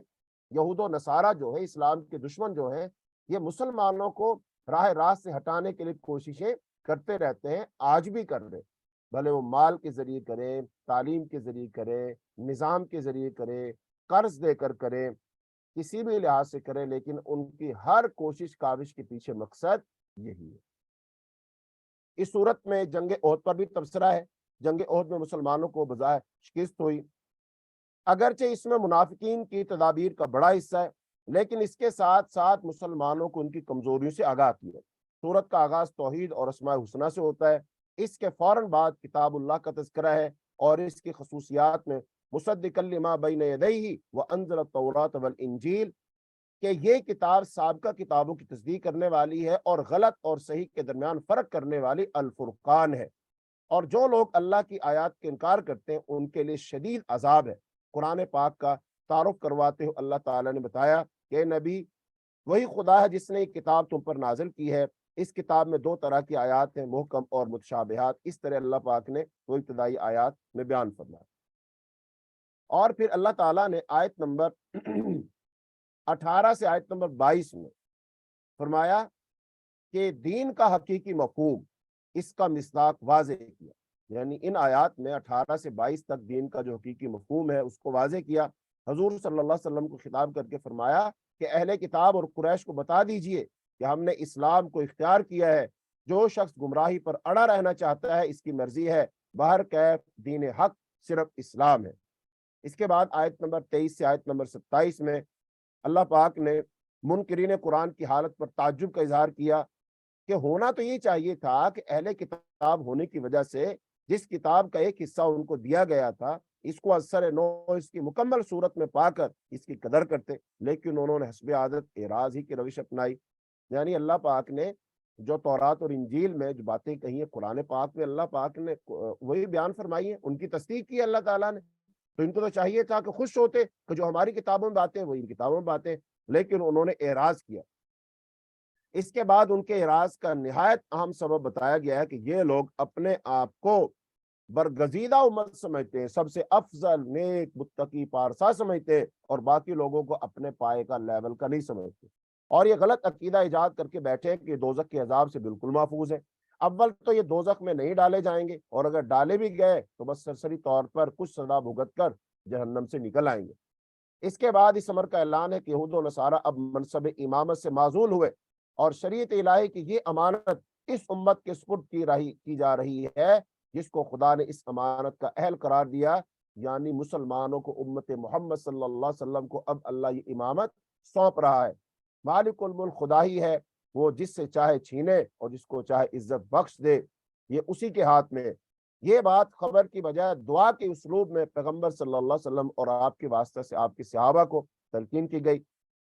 یہود و نصارہ جو ہے، اسلام کے دشمن جو ہیں، یہ مسلمانوں کو راہ راست سے ہٹانے کے لیے کوششیں کرتے رہتے ہیں، آج بھی کر رہے، بھلے وہ مال کے ذریعے کریں، تعلیم کے ذریعے کریں، نظام کے ذریعے کریں، قرض دے کر کریں، کسی بھی لحاظ سے کریں، لیکن ان کی ہر کوشش کاوش کے پیچھے مقصد یہی ہے۔ اس صورت میں جنگ احد پر بھی تبصرہ ہے۔ جنگ احد میں مسلمانوں کو بظاہر شکست ہوئی، اگرچہ اس میں منافقین کی تدابیر کا بڑا حصہ ہے، لیکن اس کے ساتھ ساتھ مسلمانوں کو ان کی کمزوریوں سے آگاہ کیا۔ سورت کا آغاز توحید اور اسماء الحسنی سے ہوتا ہے، اس کے فوراً بعد کتاب اللہ کا تذکرہ ہے اور اس کی خصوصیات میں مصدقا لما بین یدیہ وانزل التوراۃ والانجیل کہ یہ کتاب سابقہ کتابوں کی تصدیق کرنے والی ہے اور غلط اور صحیح کے درمیان فرق کرنے والی الفرقان ہے، اور جو لوگ اللہ کی آیات کے انکار کرتے ہیں ان کے لیے شدید عذاب ہے۔ قرآن پاک کا تعارف کرواتے ہوئے اللہ تعالیٰ نے بتایا کہ نبی، وہی خدا ہے جس نے ایک کتاب تم پر نازل کی ہے، اس کتاب میں دو طرح کی آیات ہیں، محکم اور متشابہات۔ اس طرح اللہ پاک نے وہ ابتدائی آیات میں بیان فرمایا، اور پھر اللہ تعالیٰ نے آیت نمبر 18 سے آیت نمبر 22 میں فرمایا کہ دین کا حقیقی مفہوم، اس کا مصداق واضح کیا، یعنی ان آیات میں 18 سے 22 تک دین کا جو حقیقی مفہوم ہے اس کو واضح کیا۔ حضور صلی اللہ علیہ وسلم کو خطاب کر کے فرمایا کہ اہل کتاب اور قریش کو بتا دیجئے کہ ہم نے اسلام کو اختیار کیا ہے، جو شخص گمراہی پر اڑا رہنا چاہتا ہے اس کی مرضی ہے، بہر کیف دین حق صرف اسلام ہے۔ اس کے بعد آیت نمبر 23 سے آیت نمبر 27 میں اللہ پاک نے منکرین قرآن کی حالت پر تعجب کا اظہار کیا کہ ہونا تو یہ چاہیے تھا کہ اہل کتاب ہونے کی وجہ سے جس کتاب کا ایک حصہ ان کو دیا گیا تھا، اس کو اثر نو اس کی مکمل صورت میں پا کر اس کی قدر کرتے، لیکن انہوں نے حسب عادت اعراض ہی کی روش اپنائی۔ یعنی اللہ پاک نے جو تورات اور انجیل میں جو باتیں کہی ہیں، قرآن پاک میں اللہ پاک نے وہی بیان فرمائی ہیں، ان کی تصدیق کی اللہ تعالیٰ نے، تو ان کو تو چاہیے تھا کہ خوش ہوتے کہ جو ہماری کتابوں میں باتیں وہی ان کتابوں میں باتیں، لیکن انہوں نے اعراض کیا۔ اس کے بعد ان کے اعراض کا نہایت اہم سبب بتایا گیا ہے کہ یہ لوگ اپنے آپ کو برگزیدہ امت سمجھتے ہیں، سب سے افضل نیک متقی پارسا سمجھتے ہیں، اور باقی لوگوں کو اپنے پائے کا لیول کا نہیں سمجھتے، اور یہ غلط عقیدہ ایجاد کر کے بیٹھے کہ یہ دوزخ کے عذاب سے بالکل محفوظ ہے۔ اول تو یہ دوزخ میں نہیں ڈالے جائیں گے، اور اگر ڈالے بھی گئے تو بس سرسری طور پر کچھ سزا بھگت کر جہنم سے نکل آئیں گے۔ اس کے بعد اس امر کا اعلان ہے کہ یہود و نصارہ اب منصب امامت سے معزول ہوئے، اور شریعت الہی کی یہ امانت اس امت کے سپرد کی جا رہی ہے جس کو خدا نے اس امانت کا اہل قرار دیا، یعنی مسلمانوں کو امت محمد صلی اللہ علیہ وسلم کو اب اللہ یہ امامت سونپ رہا ہے۔ مالک الملک خدا ہی ہے، وہ جس سے چاہے چھینے اور جس کو چاہے عزت بخش دے، یہ اسی کے ہاتھ میں ہے۔ یہ بات خبر کی بجائے دعا کے اسلوب میں پیغمبر صلی اللہ علیہ وسلم اور آپ کے واسطے سے آپ کے صحابہ کو تلقین کی گئی،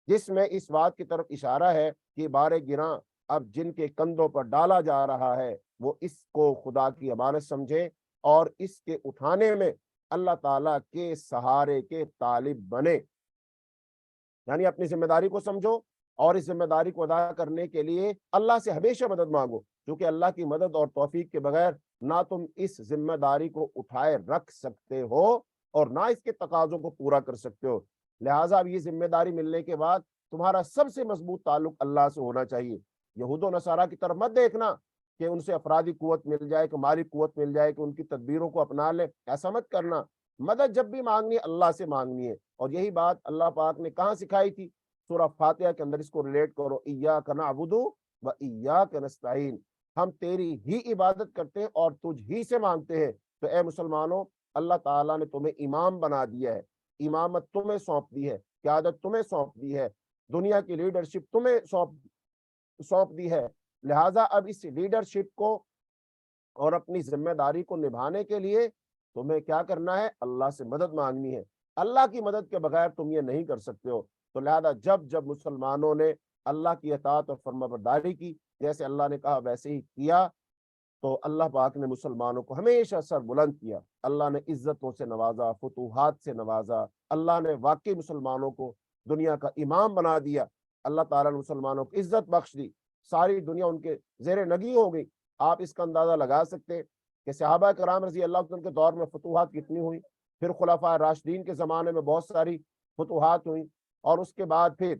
جس میں اس بات کی طرف اشارہ ہے کہ بار گراں اب جن کے کندھوں پر ڈالا جا رہا ہے وہ اس کو خدا کی امانت سمجھے اور اس کے اٹھانے میں اللہ تعالیٰ کے سہارے کے طالب بنے، یعنی اپنی ذمہ داری کو سمجھو اور اس ذمہ داری کو ادا کرنے کے لیے اللہ سے ہمیشہ مدد مانگو، کیونکہ اللہ کی مدد اور توفیق کے بغیر نہ تم اس ذمہ داری کو اٹھائے رکھ سکتے ہو اور نہ اس کے تقاضوں کو پورا کر سکتے ہو۔ لہٰذا اب یہ ذمہ داری ملنے کے بعد تمہارا سب سے مضبوط تعلق اللہ سے ہونا چاہیے۔ یہود و نصارہ کی طرف مت دیکھنا کہ ان سے افرادی قوت مل جائے، کہ مالی قوت مل جائے، کہ ان کی تدبیروں کو اپنا لیں، ایسا مت کرنا۔ مدد جب بھی مانگنی ہے اللہ سے مانگنی ہے، اور یہی بات اللہ پاک نے کہاں سکھائی تھی؟ سورہ فاتحہ کے اندر اس کو ریلیٹ کرو، ایاک نعبد و ایاک نستعین، ہم تیری ہی عبادت کرتے ہیں اور تجھ ہی سے مانگتے ہیں۔ تو اے مسلمانوں، اللہ تعالیٰ نے تمہیں امام بنا دیا ہے، امامت تمہیں سونپ دی ہے، قیادت تمہیں سونپ دی ہے، دنیا کی لیڈرشپ تمہیں سونپ دی ہے۔ لہٰذا اب اس لیڈرشپ کو اور اپنی ذمہ داری کو نبھانے کے لیے تمہیں کیا کرنا ہے؟ اللہ سے مدد مانگنی ہے۔ اللہ کی مدد کے بغیر تم یہ نہیں کر سکتے ہو۔ تو لہذا جب جب مسلمانوں نے اللہ کی اطاعت اور فرمانبرداری کی، جیسے اللہ نے کہا ویسے ہی کیا، تو اللہ پاک نے مسلمانوں کو ہمیشہ سر بلند کیا، اللہ نے عزتوں سے نوازا، فتوحات سے نوازا، اللہ نے واقعی مسلمانوں کو دنیا کا امام بنا دیا، اللہ تعالیٰ نے مسلمانوں کو عزت بخش دی، ساری دنیا ان کے زیر نگی ہو گئی۔ آپ اس کا اندازہ لگا سکتے ہیں کہ صحابہ کرام رضی اللہ عنہ کے دور میں فتوحات کتنی ہوئی، پھر خلفاء راشدین کے زمانے میں بہت ساری فتوحات ہوئی، اور اس کے بعد پھر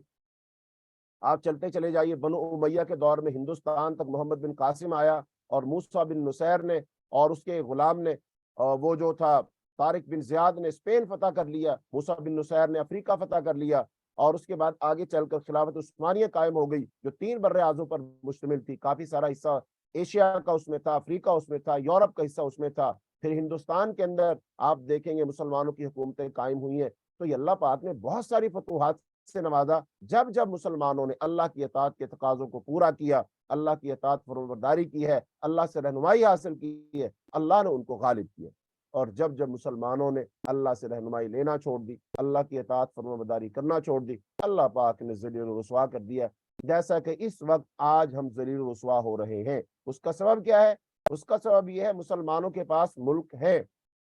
آپ چلتے چلے جائیے، بنو امیہ کے دور میں ہندوستان تک محمد بن قاسم آیا، اور موسیٰ بن نصیر نے اور اس کے غلام نے، وہ جو تھا طارق بن زیاد نے اسپین فتح کر لیا، موسیٰ بن نصیر نے افریقہ فتح کر لیا، اور اس کے بعد آگے چل کر خلافت عثمانیہ قائم ہو گئی، جو 3 بر اعظم پر مشتمل تھی، کافی سارا حصہ ایشیا کا اس میں تھا، افریقہ اس میں تھا، یورپ کا حصہ اس میں تھا، پھر ہندوستان کے اندر آپ دیکھیں گے مسلمانوں کی حکومتیں قائم ہوئی ہیں۔ تو یہ اللہ پاک نے بہت ساری فتوحات سے نوازا، جب جب مسلمانوں نے اللہ کی اطاعت کے تقاضوں کو پورا کیا، اللہ کی اطاعت فرمانبرداری کی ہے، اللہ سے رہنمائی حاصل کی ہے، اللہ نے ان کو غالب کیا۔ اور جب جب مسلمانوں نے اللہ سے رہنمائی لینا چھوڑ دی، اللہ کی اطاعت فرمانبرداری کرنا چھوڑ دی، اللہ پاک نے ذلیل و رسوا کر دیا، جیسا کہ اس وقت آج ہم ذلیل و رسوا ہو رہے ہیں۔ اس کا سبب کیا ہے؟ اس کا سبب یہ ہے مسلمانوں کے پاس ملک ہے،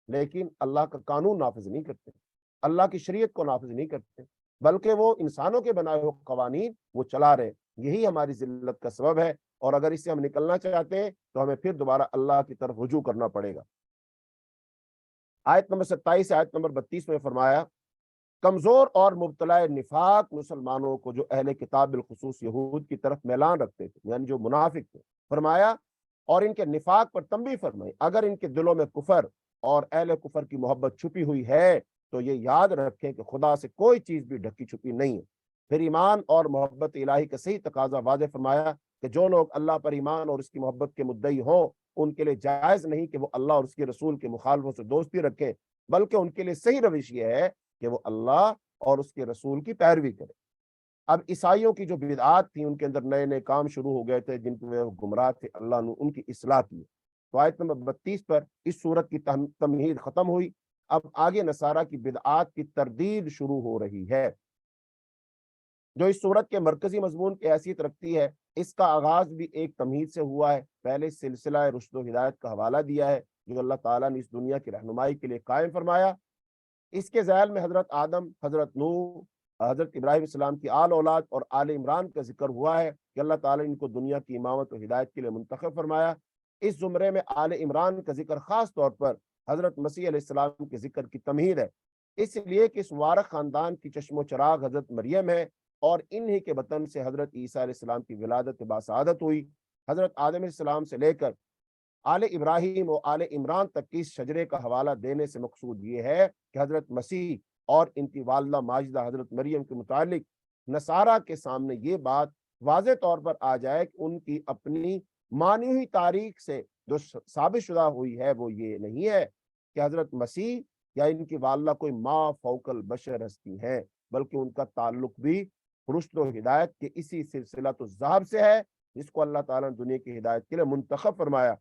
لیکن اللہ کا قانون نافذ نہیں کرتے، اللہ کی شریعت کو نافذ نہیں کرتے، بلکہ وہ انسانوں کے بنائے ہوئے قوانین وہ چلا رہے۔ یہی ہماری ذلت کا سبب ہے، اور اگر اس سے ہم نکلنا چاہتے ہیں تو ہمیں پھر دوبارہ اللہ کی طرف رجوع کرنا پڑے گا۔ آیت نمبر 27 سے آیت نمبر 32 میں فرمایا، کمزور اور مبتلا نفاق مسلمانوں کو جو اہل کتاب بالخصوص یہود کی طرف میلان رکھتے تھے، یعنی جو منافق تھے، فرمایا اور ان کے نفاق پر تنبیہ فرمائی، اگر ان کے دلوں میں کفر اور اہل کفر کی محبت چھپی ہوئی ہے تو یہ یاد رکھیں کہ خدا سے کوئی چیز بھی ڈھکی چھپی نہیں ہے۔ پھر ایمان اور محبت الہی کا صحیح تقاضا واضح فرمایا کہ جو لوگ اللہ پر ایمان اور اس کی محبت کے مدعی ہوں، ان کے لیے جائز نہیں کہ وہ اللہ اور اس کے رسول کے مخالفوں سے دوستی رکھیں، بلکہ ان کے لیے صحیح روش یہ ہے کہ وہ اللہ اور اس کے رسول کی پیروی کرے۔ اب عیسائیوں کی جو بدعات تھیں، ان کے اندر نئے نئے کام شروع ہو گئے تھے جن کے وہ گمراہ تھے، اللہ نے ان کی اصلاح کی۔ تو آیت نمبر 32 پر اس صورت کی تمہید ختم ہوئی، اب آگے نصارہ کی بدعات کی تردید شروع ہو رہی ہے، جو اس صورت کے مرکزی مضمون کی حیثیت رکھتی ہے۔ اس کا آغاز بھی ایک تمہید سے ہوا ہے، پہلے سلسلہ رشد و ہدایت کا حوالہ دیا ہے جو اللہ تعالیٰ نے اس دنیا کی رہنمائی کے لیے قائم فرمایا۔ اس کے ذیل میں حضرت آدم، حضرت نوح، حضرت ابراہیم السلام کی آل اولاد اور آل عمران کا ذکر ہوا ہے کہ اللہ تعالیٰ نے ان کو دنیا کی امامت و ہدایت کے لیے منتخب فرمایا۔ اس زمرے میں آل عمران کا ذکر خاص طور پر حضرت مسیح علیہ السلام کے ذکر کی تمہید ہے، اس لیے کہ اس مبارک خاندان کی چشم و چراغ حضرت مریم ہے، اور انہی کے بطن سے حضرت عیسیٰ علیہ السلام کی ولادت باسعادت ہوئی۔ حضرت آدم علیہ السلام سے لے کر آل ابراہیم و آل عمران تک کی اس شجرے کا حوالہ دینے سے مقصود یہ ہے کہ حضرت مسیح اور ان کی والدہ ماجدہ حضرت مریم کے متعلق نصارہ کے سامنے یہ بات واضح طور پر آ جائے کہ ان کی اپنی مانی ہوئی تاریخ سے جو ثابت شدہ ہوئی ہے وہ یہ نہیں ہے کہ حضرت مسیح یا ان کی والدہ کوئی ما فوق البشر ہستی ہیں، بلکہ ان کا تعلق بھی رشد و ہدایت کے اسی سلسلہ الذہب سے ہے جس کو اللہ تعالیٰ نے دنیا کی ہدایت کے لیے منتخب فرمایا۔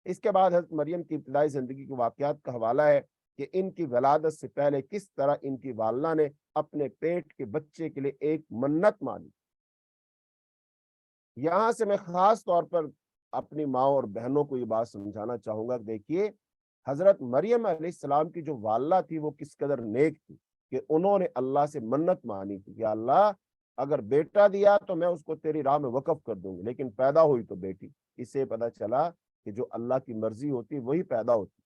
اس کے بعد حضرت مریم کی ابتدائی زندگی کے واقعات کا حوالہ ہے کہ ان کی ولادت سے پہلے کس طرح ان کی والدہ نے اپنے پیٹ کے بچے کے لیے ایک منت مانی۔ یہاں سے میں خاص طور پر اپنی ماں اور بہنوں کو یہ بات سمجھانا چاہوں گا کہ دیکھیے حضرت مریم علیہ السلام کی جو والدہ تھی وہ کس قدر نیک تھی کہ انہوں نے اللہ سے منت مانی تھی، یا اللہ اگر بیٹا دیا تو میں اس کو تیری راہ میں وقف کر دوں گی، لیکن پیدا ہوئی تو بیٹی۔ اس سے پتہ چلا کہ جو اللہ کی مرضی ہوتی وہی پیدا ہوتی،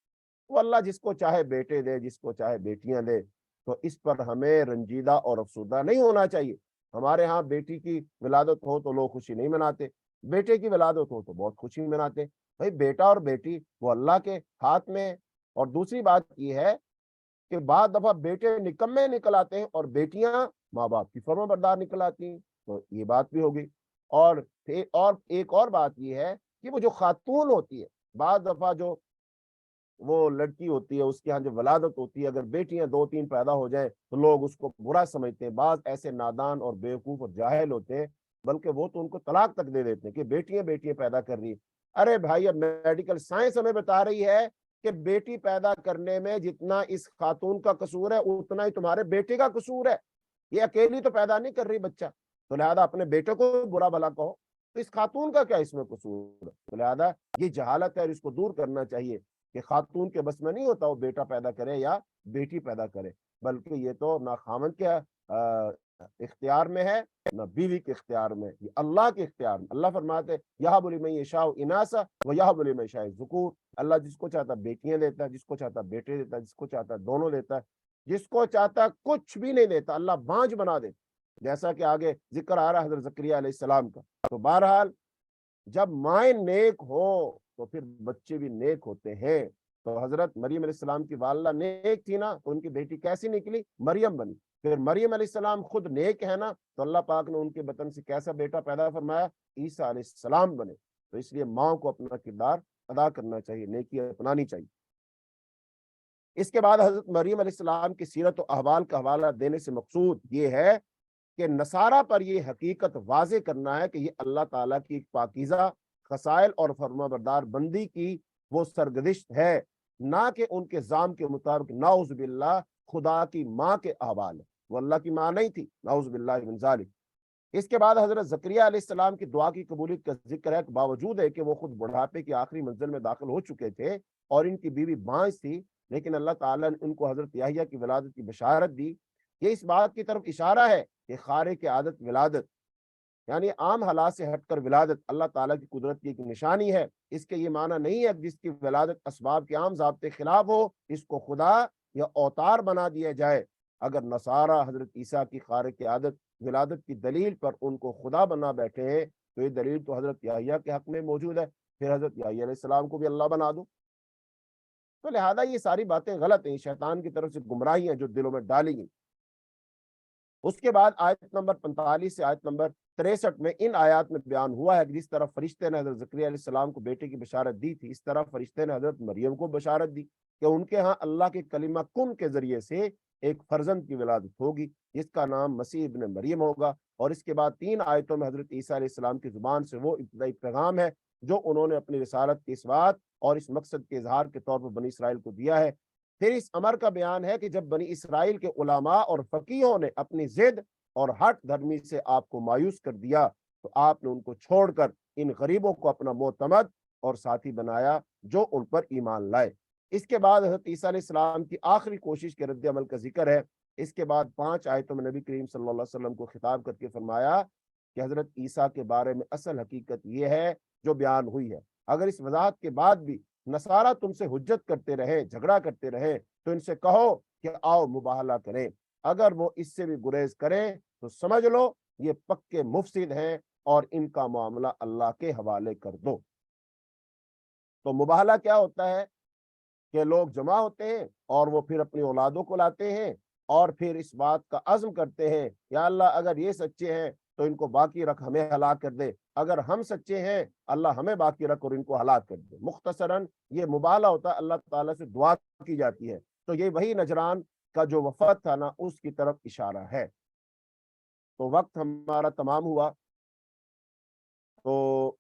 وہ اللہ جس کو چاہے بیٹے دے، جس کو چاہے بیٹیاں دے، تو اس پر ہمیں رنجیدہ اور افسردہ نہیں ہونا چاہیے۔ ہمارے ہاں بیٹی کی ولادت ہو تو لوگ خوشی نہیں مناتے، بیٹے کی ولادت ہو تو بہت خوشی مناتے. بھائی بیٹا اور بیٹی وہ اللہ کے ہاتھ میں ہے. اور دوسری بات یہ ہے کہ بعض دفعہ بیٹے نکمے نکل آتے ہیں اور بیٹیاں ماں باپ کی فرما بردار نکل آتی ہیں. تو یہ بات بھی ہوگی. اور ایک اور بات یہ ہے کہ وہ جو خاتون ہوتی ہے، بعض دفعہ جو وہ لڑکی ہوتی ہے اس کے ہاں جو ولادت ہوتی ہے، اگر بیٹیاں 2 3 پیدا ہو جائیں تو لوگ اس کو برا سمجھتے ہیں. بعض ایسے نادان اور بیوقوف اور جاہل ہوتے ہیں، بلکہ وہ تو ان کو طلاق تک دے دیتے ہیں کہ بیٹیاں بیٹیاں پیدا کر رہی ہیں. ارے بھائی، اب میڈیکل سائنس ہمیں بتا رہی ہے کہ بیٹی پیدا کرنے میں جتنا اس خاتون کا قصور ہے اتنا ہی تمہارے بیٹے کا قصور ہے. یہ اکیلی تو پیدا نہیں کر رہی بچہ، تو لہذا اپنے بیٹے کو برا بھلا کہو. تو اس خاتون کا کیا اس میں قصور ہے؟ تو لہذا یہ جہالت ہے اور اس کو دور کرنا چاہیے کہ خاتون کے بس میں نہیں ہوتا وہ بیٹا پیدا کرے یا بیٹی پیدا کرے، بلکہ یہ تو نہ خامن کے اختیار میں ہے نہ بیوی کے اختیار میں، یہ اللہ کے اختیار میں. اللہ فرماتے یہب لمن یشاء اناثا ویہب لمن یشاء ذکور. اللہ جس کو چاہتا بیٹیاں دیتا ہے، جس کو چاہتا بیٹے دیتا ہے، جس کو چاہتا دونوں دیتا ہے، جس کو چاہتا کچھ بھی نہیں دیتا. اللہ بانجھ بنا دے، جیسا کہ آگے ذکر آ رہا حضرت زکریا علیہ السلام کا. تو بہرحال جب مائیں نیک ہو تو پھر بچے بھی نیک ہوتے ہیں. تو حضرت مریم علیہ السلام کی والدہ نیک تھی نا، تو ان کی بیٹی کیسی نکلی؟ مریم بنی. پھر مریم علیہ السلام خود نیک ہے نا، تو اللہ پاک نے ان کے بطن سے کیسا بیٹا پیدا فرمایا؟ عیسیٰ علیہ السلام بنے. تو اس لیے ماں کو اپنا کردار ادا کرنا چاہیے، نیکی اپنانی چاہیے. اس کے بعد حضرت مریم علیہ السلام کی سیرت و احوال کا حوالہ دینے سے مقصود یہ ہے کہ نصارہ پر یہ حقیقت واضح کرنا ہے کہ یہ اللہ تعالیٰ کی ایک پاکیزہ خصائل اور فرما بردار بندی کی وہ سرگزشت ہے، نہ کہ ان کے زام کے مطابق نعوذ باللہ خدا کی ماں کے احوال ہے. وہ اللہ کی ماں نہیں تھی، نعوذ باللہ من ذالک. اس کے بعد حضرت زکریا علیہ السلام کی دعا کی قبولیت کا ذکر ہے کہ باوجود ہے کہ وہ خود بڑھاپے کی آخری منزل میں داخل ہو چکے تھے اور ان کی بیوی بانجھ تھی، لیکن اللہ تعالیٰ نے ان کو حضرت یحییٰ کی ولادت کی بشارت دی. یہ اس بات کی طرف اشارہ ہے کہ خارق عادت ولادت، یعنی عام حالات سے ہٹ کر ولادت اللہ تعالیٰ کی قدرت کی ایک نشانی ہے. اس کے یہ معنی نہیں ہے کہ جس کی ولادت اسباب کے عام ضابطے خلاف ہو اس کو خدا یا اوتار بنا دیا جائے. اگر نصارہ حضرت عیسیٰ کی خارق عادت ولادت کی دلیل پر ان کو خدا بنا بیٹھے ہیں تو یہ دلیل تو حضرت یحییٰ کے حق میں موجود ہے، پھر حضرت یحییٰ علیہ السلام کو بھی اللہ بنا دو. تو لہذا یہ ساری باتیں غلط ہیں، شیطان کی طرف سے گمراہی ہیں جو دلوں میں ڈالی گئی. اس کے بعد آیت نمبر 45 سے آیت نمبر 63 میں ان آیات میں بیان ہوا ہے کہ جس طرح فرشتے نے حضرت زکریا علیہ السلام کو بیٹے کی بشارت دی تھی، اس طرح فرشتے نے حضرت مریم کو بشارت دی کہ ان کے ہاں اللہ کے کلمہ کن کے ذریعے سے ایک فرزند کی ولادت ہوگی جس کا نام مسیح ابن مریم ہوگا. اور اس کے بعد 3 آیتوں میں حضرت عیسیٰ علیہ السلام کی زبان سے وہ ابتدائی پیغام ہے جو انہوں نے اپنی رسالت کی اس بات اور اس مقصد کے اظہار کے طور پر بنی اسرائیل کو دیا ہے. پھر اس امر کا بیان ہے کہ جب بنی اسرائیل کے علماء اور فقیہوں نے اپنی ضد اور ہٹ دھرمی سے آپ کو مایوس کر دیا تو آپ نے ان کو چھوڑ کر ان غریبوں کو اپنا معتمد اور ساتھی بنایا جو ان پر ایمان لائے. اس کے بعد حضرت عیسیٰ علیہ السلام کی آخری کوشش کے رد عمل کا ذکر ہے. اس کے بعد 5 آیتوں میں نبی کریم صلی اللہ علیہ وسلم کو خطاب کر کے فرمایا کہ حضرت عیسیٰ کے بارے میں اصل حقیقت یہ ہے جو بیان ہوئی ہے. اگر اس وضاحت کے بعد بھی نصارہ تم سے حجت کرتے رہے، جھگڑا کرتے رہے، تو ان سے کہو کہ آؤ مباہلہ کریں. اگر وہ اس سے بھی گریز کریں تو سمجھ لو یہ پکے مفسد ہیں اور ان کا معاملہ اللہ کے حوالے کر دو. تو مباہلہ کیا ہوتا ہے کہ لوگ جمع ہوتے ہیں اور وہ پھر اپنی اولادوں کو لاتے ہیں اور پھر اس بات کا عزم کرتے ہیں یا اللہ اگر یہ سچے ہیں تو ان کو باقی رکھ، ہمیں ہلاک کر دے، اگر ہم سچے ہیں اللہ ہمیں باقی رکھ اور ان کو ہلاک کر دے. مختصراً یہ مباہلہ ہوتا ہے، اللہ تعالیٰ سے دعا کی جاتی ہے. تو یہ وہی نجران کا جو وفد تھا نا اس کی طرف اشارہ ہے. تو وقت ہمارا تمام ہوا، تو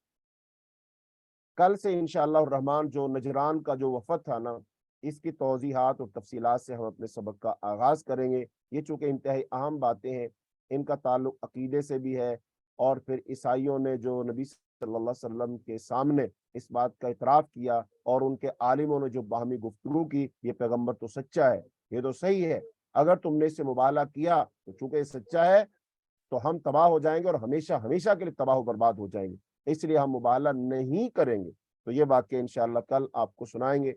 کل سے انشاءاللہ الرحمن جو نجران کا جو وفد تھا نا اس کی توضیحات اور تفصیلات سے ہم اپنے سبق کا آغاز کریں گے. یہ چونکہ انتہائی اہم باتیں ہیں، ان کا تعلق عقیدے سے بھی ہے، اور پھر عیسائیوں نے جو نبی صلی اللہ علیہ وسلم کے سامنے اس بات کا اعتراف کیا اور ان کے عالموں نے جو باہمی گفتگو کی، یہ پیغمبر تو سچا ہے، یہ تو صحیح ہے، اگر تم نے اس سے مبالغہ کیا تو چونکہ یہ سچا ہے تو ہم تباہ ہو جائیں گے اور ہمیشہ ہمیشہ کے لیے تباہ و برباد ہو جائیں گے، اس لیے ہم مبالغہ نہیں کریں گے. تو یہ واقعہ انشاءاللہ کل آپ کو سنائیں گے.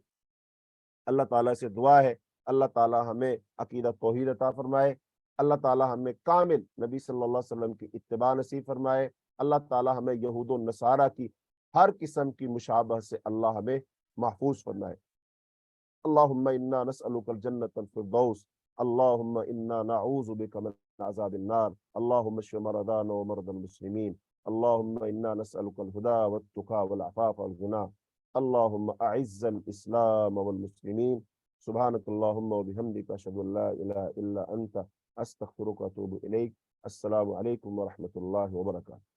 اللہ تعالیٰ سے دعا ہے اللہ تعالیٰ ہمیں عقیدہ توحید عطا فرمائے، اللہ تعالی ہمیں کامل نبی صلی اللہ علیہ وسلم کی اتباع نصیب فرمائے. اللہ تعالی ہمیں یہود و نصارہ کی ہر قسم کی مشابہ سے اللہ ہمیں محفوظ فرمائے. اللهم إنا نسألك الجنة الفردوس. اللهم إنا نعوذ بك من عذاب النار. اللهم اشف مرضانا ومرضى المسلمين. اللهم إنا نسألك الهدى والتقى والعفاف والغنى. اللهم أعز الإسلام والمسلمين. سبحانك اللهم وبحمدك أشهد أن لا إله إلا أنت أستغفرك وأتوب إليك. السلام عليكم ورحمة الله وبركاته.